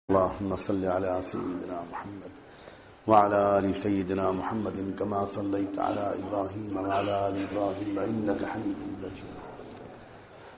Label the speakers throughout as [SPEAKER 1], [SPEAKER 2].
[SPEAKER 1] اللهم صل على سيدنا محمد وعلى آل سيدنا محمد كما صليت على إبراهيم وعلى آل إبراهيم إنك حميد مجيد.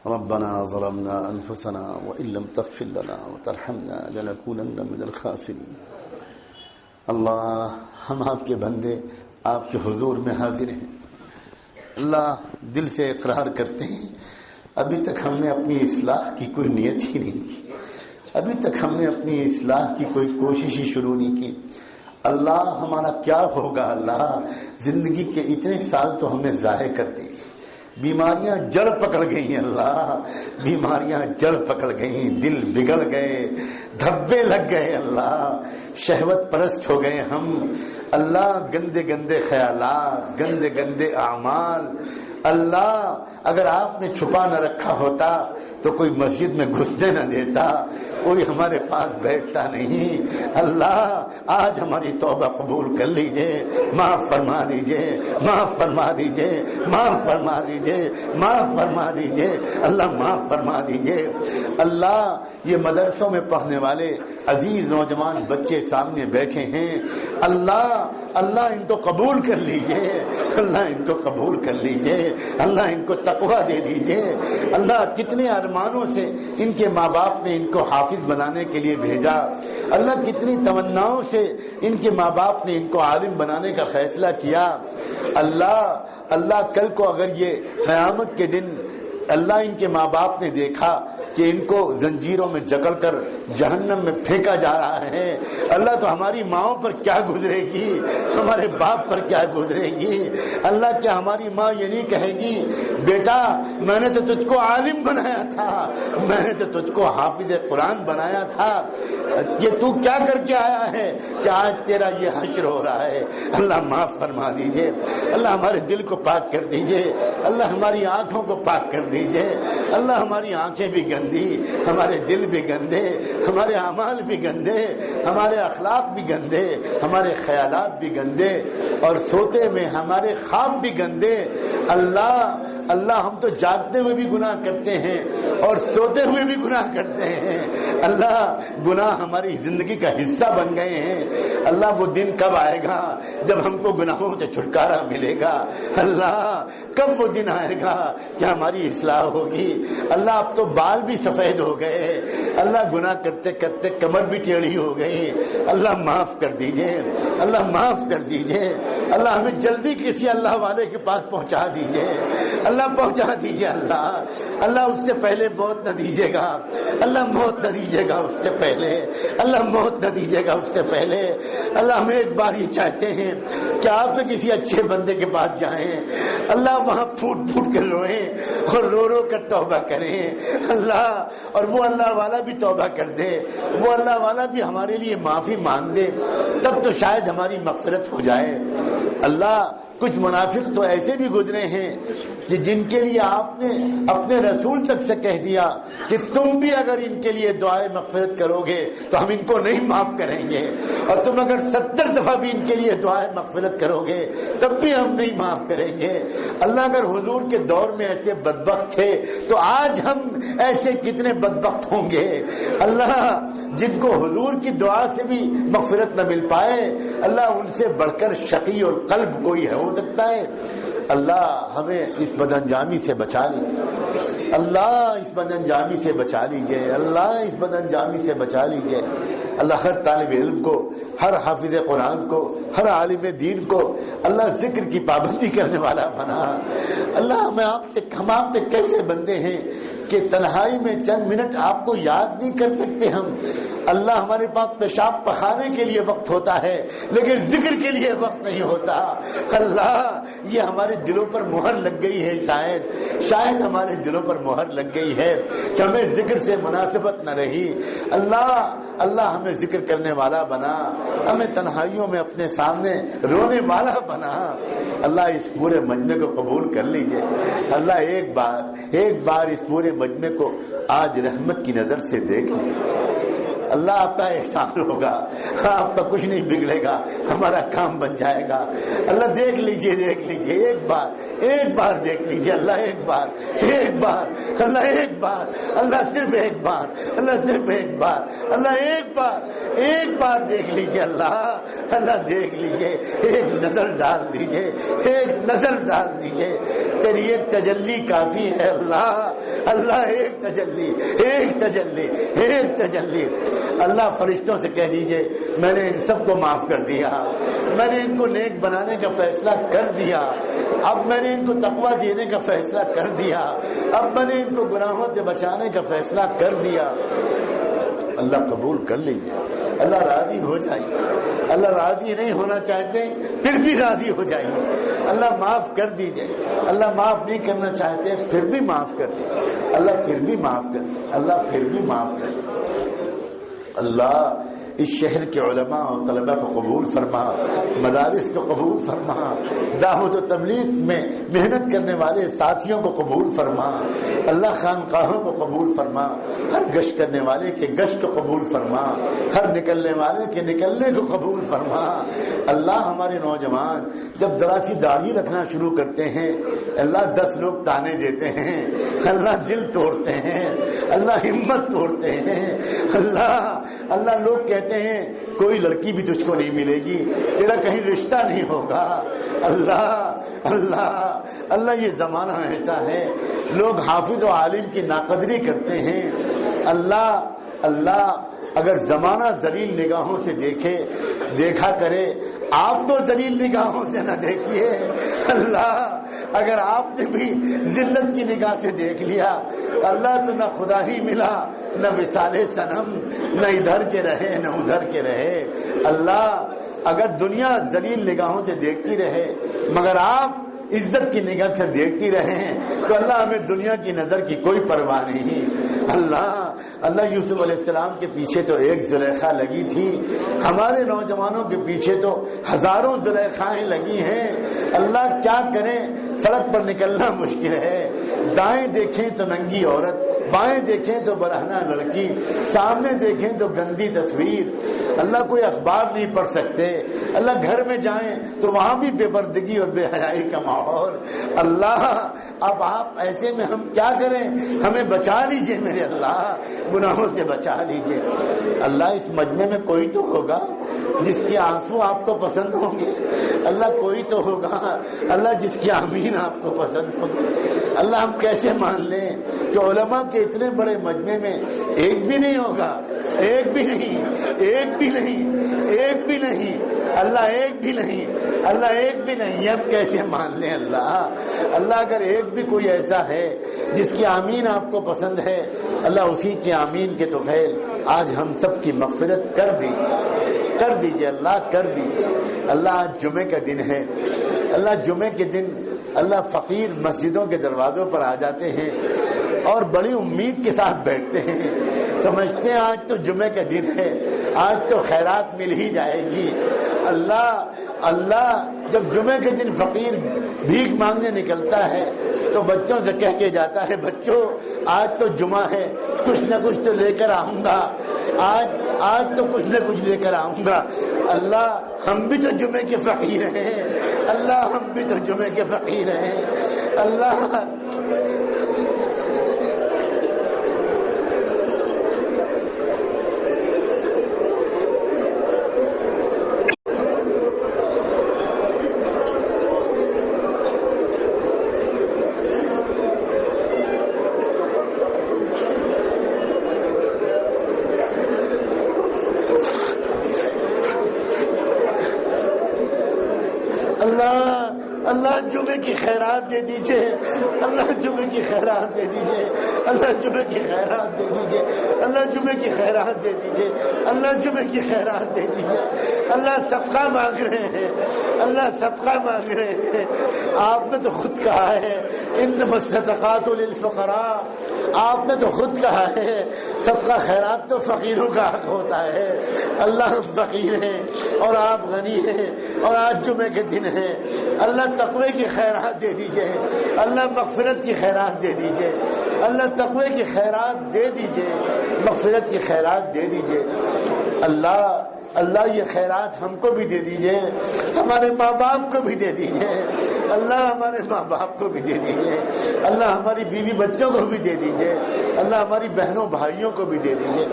[SPEAKER 1] ربنا ظلمنا أنفسنا وإن لم تغفر لنا وترحمنا لنكونن من الخاسرين. اللہ ہم آپ کے بندے آپ کے حضور میں حاضر ہیں. اللہ دل سے اقرار کرتے ہیں ابھی تک ہم نے اپنی اصلاح کی کوئی نیت ہی نہیں کی، ابھی تک ہم نے اپنی اصلاح کی کوئی کوشش ہی شروع نہیں کی. اللہ ہمارا کیا ہوگا؟ اللہ زندگی کے اتنے سال تو ہم نے ضائع کر دی، بیماریاں جڑ پکڑ گئی. اللہ بیماریاں جڑ پکڑ گئی، دل بگڑ گئے، دھبے لگ گئے. اللہ شہوت پرست ہو گئے ہم. اللہ گندے گندے خیالات، گندے گندے اعمال. اللہ اگر آپ نے چھپا نہ رکھا ہوتا تو کوئی مسجد میں گھسنے نہ دیتا، کوئی ہمارے پاس بیٹھتا نہیں. اللہ آج ہماری توبہ قبول کر لیجئے، معاف فرما دیجئے، معاف فرما دیجئے، معاف فرما دیجئے، معاف فرما دیجئے. اللہ معاف فرما دیجئے. اللہ یہ مدرسوں میں پڑھنے والے عزیز نوجوان بچے سامنے بیٹھے ہیں، اللہ اللہ ان کو قبول کر لیجئے، اللہ ان کو قبول کر لیجئے، اللہ ان کو تقویٰ دے دیجئے. اللہ کتنے ارمانوں سے ان کے ماں باپ نے ان کو حافظ بنانے کے لیے بھیجا. اللہ کتنی تمناؤں سے ان کے ماں باپ نے ان کو عالم بنانے کا فیصلہ کیا. اللہ کل کو اگر یہ قیامت کے دن اللہ ان کے ماں باپ نے دیکھا کہ ان کو زنجیروں میں جکڑ کر جہنم میں پھینکا جا رہا ہے، اللہ تو ہماری ماؤں پر کیا گزرے گی، ہمارے باپ پر کیا گزرے گی. اللہ کیا ہماری ماں یہ نہیں کہے گی بیٹا میں نے تو تجھ کو عالم بنایا تھا، میں نے تو تجھ کو حافظ قرآن بنایا تھا، یہ تو کیا کر کے آیا ہے کہ آج تیرا یہ حشر ہو رہا ہے. اللہ معاف فرما دیجئے. اللہ ہمارے دل کو پاک کر دیجئے. اللہ ہماری آنکھوں کو پاک کر دیجئے. اللہ ہماری آنکھیں بھی گندی، ہمارے دل بھی گندے، ہمارے اعمال بھی گندے، ہمارے اخلاق بھی گندے، ہمارے خیالات بھی گندے، اور سوتے میں ہمارے خواب بھی گندے. اللہ ہم تو جاگتے ہوئے بھی گناہ کرتے ہیں اور سوتے ہوئے بھی گناہ کرتے ہیں. اللہ گناہ ہماری زندگی کا حصہ بن گئے ہیں. اللہ وہ دن کب آئے گا جب ہم کو گناہوں سے چھٹکارا ملے گا؟ اللہ کب وہ دن آئے گا کہ ہماری اصلاح ہوگی؟ اللہ اب تو بال بھی سفید ہو گئے، اللہ گناہ کرتے کرتے کمر بھی ٹیڑھی ہو گئی. اللہ معاف کر دیجئے، اللہ معاف کر دیجئے. اللہ ہمیں جلدی کسی اللہ والے کے پاس پہنچا دیجئے، اللہ پہنچا دیجئے. اللہ اس سے پہلے موت نہ دیجیے گا، اللہ موت نہ دیجیے گا اس سے پہلے، اللہ موت نہ دیجیے گا اس سے پہلے. اللہ ہمیں ایک بار یہ چاہتے ہیں کہ آپ کسی اچھے بندے کے پاس جائیں، اللہ وہاں پھوٹ پھوٹ کر روئیں اور رو رو کر توبہ کریں. اللہ اور وہ اللہ والا بھی توبہ کر دے، وہ اللہ والا بھی ہمارے لیے معافی مانگ دے، تب تو شاید ہماری مغفرت ہو جائے. اللہ کچھ منافق تو ایسے بھی گزرے ہیں کہ جن کے لیے آپ نے اپنے رسول تک سے کہہ دیا کہ تم بھی اگر ان کے لیے دعائے مغفرت کرو گے تو ہم ان کو نہیں معاف کریں گے، اور تم اگر 70 دفعہ بھی ان کے لیے دعائے مغفرت کرو گے تب بھی ہم نہیں معاف کریں گے. اللہ اگر حضور کے دور میں ایسے بدبخت تھے تو آج ہم ایسے کتنے بدبخت ہوں گے. اللہ جن کو حضور کی دعا سے بھی مغفرت نہ مل پائے، اللہ ان سے بڑھ کر شقی اور قلب کوئی ہو سکتا ہے؟ اللہ ہمیں اس بدانجامی سے بچا لیجیے، اللہ اس بدانجامی سے بچا لیجیے، اللہ اس بدانجامی سے بچا لیجیے. اللہ ہر طالب علم کو، ہر حافظ قرآن کو، ہر عالم دین کو اللہ ذکر کی پابندی کرنے والا بنا. اللہ ہم آپ سے کیسے بندے ہیں کہ تنہائی میں چند منٹ آپ کو یاد نہیں کر سکتے ہم. اللہ ہمارے پاس پیشاب پخانے کے لیے وقت ہوتا ہے لیکن ذکر کے لیے وقت نہیں ہوتا. اللہ یہ ہمارے دلوں پر مہر لگ گئی ہے، شاید ہمارے دلوں پر مہر لگ گئی ہے کہ ہمیں ذکر سے مناسبت نہ رہی. اللہ ہمیں ذکر کرنے والا بنا، ہمیں تنہائیوں میں اپنے سامنے رونے والا بنا. اللہ اس پورے مجمع کو قبول کر لیجئے. اللہ ایک بار اس پورے مجمع کو آج رحمت کی نظر سے دیکھ لیں. اللہ آپ کا احسان ہوگا، آپ کا کچھ نہیں بگڑے گا، ہمارا کام بن جائے گا۔ اللہ دیکھ لیجئے ایک بار دیکھ لیجئے، اللہ ایک بار اللہ ایک بار، اللہ صرف ایک بار، اللہ صرف ایک بار، اللہ ایک بار دیکھ لیجئے، اللہ دیکھ لیجئے، ایک نظر ڈال دیجئے، تیری ایک تجلی کافی ہے اللہ ایک تجلی۔ اللہ فرشتوں سے کہہ دیجئے میں نے ان سب کو معاف کر دیا، میں نے ان کو نیک بنانے کا فیصلہ کر دیا، اب میں نے ان کو تقویٰ دینے کا فیصلہ کر دیا، اب میں نے ان کو گناہوں سے بچانے کا فیصلہ کر دیا۔ اللہ قبول کر لیجیے، اللہ راضی ہو جائیے۔ اللہ راضی نہیں ہونا چاہتے پھر بھی راضی ہو جائیے، اللہ معاف کر دیجیے۔ اللہ معاف نہیں کرنا چاہتے پھر بھی معاف کر دیجیے، اللہ پھر بھی معاف کر دیجیے، اللہ پھر بھی معاف کر دیجیے۔ اللہ اس شہر کے علماء اور طلباء کو قبول فرما، مدارس کو قبول فرما، دعوت و تبلیغ میں محنت کرنے والے ساتھیوں کو قبول فرما، اللہ خانقاہوں کو قبول فرما، ہر گشت کرنے والے کے گشت کو قبول فرما، ہر نکلنے والے کے نکلنے کو قبول فرما۔ اللہ ہمارے نوجوان جب ذرا سی داڑھی رکھنا شروع کرتے ہیں، اللہ 10 لوگ تانے دیتے ہیں، اللہ دل توڑتے ہیں، اللہ ہمت توڑتے ہیں، اللہ لوگ کہتے ہیں کوئی لڑکی بھی تجھ کو نہیں ملے گی، تیرا کہیں رشتہ نہیں ہوگا۔ اللہ یہ زمانہ ایسا ہے، لوگ حافظ و عالم کی ناقدری کرتے ہیں۔ اللہ اگر زمانہ ذلیل نگاہوں سے دیکھا کرے، آپ تو ذلیل نگاہوں سے نہ دیکھیے۔ اللہ اگر آپ نے بھی ذلت کی نگاہ سے دیکھ لیا، اللہ تو نہ خدا ہی ملا، نہ وصال صنم، نہ ادھر کے رہے نہ ادھر کے رہے۔ اللہ اگر دنیا ذلیل نگاہوں سے دیکھتی رہے مگر آپ عزت کی نگاہ سے دیکھتی رہے ہیں تو اللہ ہمیں دنیا کی نظر کی کوئی پرواہ نہیں۔ اللہ یوسف علیہ السلام کے پیچھے تو ایک زلیخا لگی تھی، ہمارے نوجوانوں کے پیچھے تو ہزاروں زلیخائیں لگی ہیں۔ اللہ کیا کریں، سڑک پر نکلنا مشکل ہے، دائیں دیکھیں تو ننگی عورت، بائیں دیکھیں تو برہنہ لڑکی، سامنے دیکھیں تو گندی تصویر۔ اللہ کوئی اخبار نہیں پڑھ سکتے، اللہ گھر میں جائیں تو وہاں بھی بے پردگی اور بے حیائی کا ماحول۔ اللہ اب آپ ایسے میں ہم کیا کریں، ہمیں بچا لیجئے میرے اللہ، گناہوں سے بچا لیجئے۔ اللہ اس مجمع میں کوئی تو ہوگا جس کے آنسو آپ کو پسند ہوں گے، اللہ کوئی تو ہوگا اللہ جس کی آمین آپ کو پسند ہوگی۔ اللہ ہم کیسے مان لیں کہ علماء کے اتنے بڑے مجمع میں ایک بھی نہیں ہوگا، ایک بھی نہیں، اللہ ایک بھی نہیں، اب کیسے مان لیں اللہ اگر ایک بھی کوئی ایسا ہے جس کی آمین آپ کو پسند ہے، اللہ اسی کی آمین کے طفیل آج ہم سب کی مغفرت کر دیجئے اللہ، کر دیجئے اللہ۔ آج جمعے کا دن ہے، اللہ جمعے کے دن اللہ فقیر مسجدوں کے دروازوں پر آ جاتے ہیں اور بڑی امید کے ساتھ بیٹھتے ہیں، سمجھتے ہیں آج تو جمعے کا دن ہے، آج تو خیرات مل ہی جائے گی۔ اللہ جب جمعے کے دن فقیر بھیک مانگنے نکلتا ہے تو بچوں سے کہہ کے جاتا ہے، بچوں آج تو جمعہ ہے، کچھ نہ کچھ تو لے کر آؤں گا، آج تو کچھ نہ کچھ لے کر آؤں گا۔ اللہ ہم بھی تو جمعے کے فقیر ہیں، اللہ ہم بھی تو جمعے کے فقیر ہیں۔ اللہ جمعے کی خیرات دے دیجئے، اللہ جمعے کی خیرات دے دیجئے، اللہ جمعے کی خیرات دے دیجئے، اللہ جمعے کی خیرات دے دیجئے، اللہ جمعے کی خیرات دے دیجئے۔ اللہ صدقہ مانگ رہے ہیں، اللہ صدقہ مانگ رہے ہیں۔ آپ نے تو خود کہا ہے انما الصدقات للفقراء آپ نے تو خود کہا ہے صدقہ خیرات تو فقیروں کا حق ہوتا ہے. اللہ فقیر ہیں اور آپ غنی ہیں اور آج جمعے کے دن ہیں. اللہ تقوی کی خیرات دے دیجئے, اللہ مغفرت کی خیرات دے دیجئے, اللہ تقوی کی خیرات دے دیجئے, مغفرت کی خیرات دے دیجئے. اللہ یہ خیرات ہم کو بھی دے دیجئے, ہمارے ماں باپ کو بھی دے دیجئے, اللہ ہمارے ماں باپ کو بھی دے دیجئے, اللہ ہماری بیوی بچوں کو بھی دے دیجئے, اللہ ہماری بہنوں بھائیوں کو بھی دے دیجئے.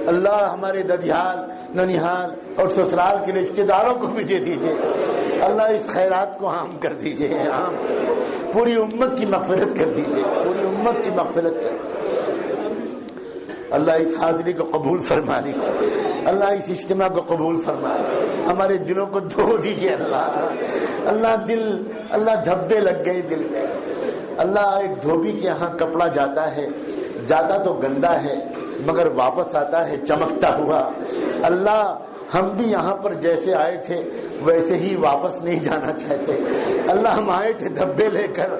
[SPEAKER 1] اللہ ہمارے ددیال ننیحال اور سسرال کے رشتہ داروں کو بھی دے دیجئے. اللہ اس خیرات کو عام کر دیجئے, عام پوری امت کی مغفرت کر دیجئے, پوری امت کی مغفرت کر دیجئے. اللہ اس حاضری کو قبول فرما لیجیے, اللہ اس اجتماع کو قبول فرما لیجیے. ہمارے دلوں کو دھو دیجیے اللہ دھبے لگ گئے دل میں. اللہ ایک دھوبی کے یہاں کپڑا جاتا تو گندا ہے مگر واپس آتا ہے چمکتا ہوا. اللہ ہم بھی یہاں پر جیسے آئے تھے ویسے ہی واپس نہیں جانا چاہتے. اللہ ہم آئے تھے دھبے لے کر,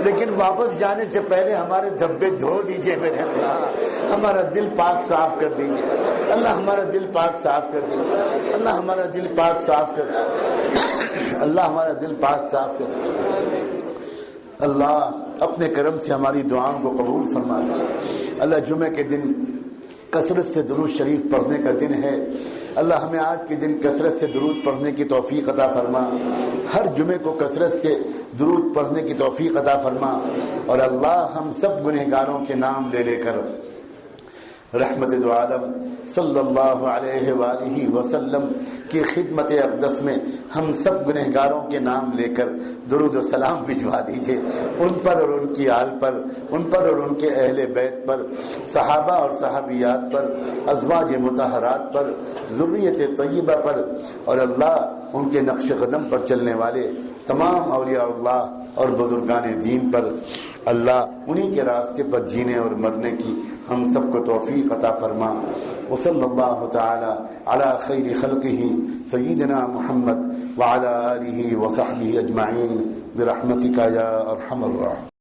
[SPEAKER 1] لیکن واپس جانے سے پہلے ہمارے دھبے دھو دیجئے میرے اللہ. ہمارا دل پاک صاف کر دیجئے اللہ, ہمارا دل پاک صاف کر دیجئے اللہ, ہمارا دل پاک صاف کر دیجئے اللہ, ہمارا دل پاک صاف کر دیجئے. اللہ اپنے کرم سے ہماری دعاؤں کو قبول فرما لے. اللہ جمعے کے دن کثرت سے درود شریف پڑھنے کا دن ہے. اللہ ہمیں آج کے دن کثرت سے درود پڑھنے کی توفیق عطا فرما, ہر جمعے کو کثرت سے درود پڑھنے کی توفیق عطا فرما. اور اللہ ہم سب گنہگاروں کے نام لے کر رحمت دو عالم صلی اللہ علیہ وآلہ وسلم کی خدمت اقدس میں ہم سب گنہگاروں کے نام لے کر درود و سلام بھجوا دیجئے ان پر اور ان کی آل پر, ان پر اور ان کے اہل بیت پر, صحابہ اور صحابیات پر, ازواج مطہرات پر, ذریت طیبہ پر, اور اللہ ان کے نقش قدم پر چلنے والے تمام اولیاء اللہ اور بزرگان دین پر. اللہ انہی کے راستے پر جینے اور مرنے کی ہم سب کو توفیق عطا فرما. وصلی اللہ تعالی علی خیر خلقہ سیدنا محمد وعلی آلہ وصحبہ اجمعین برحمتک یا ارحم الراحمین.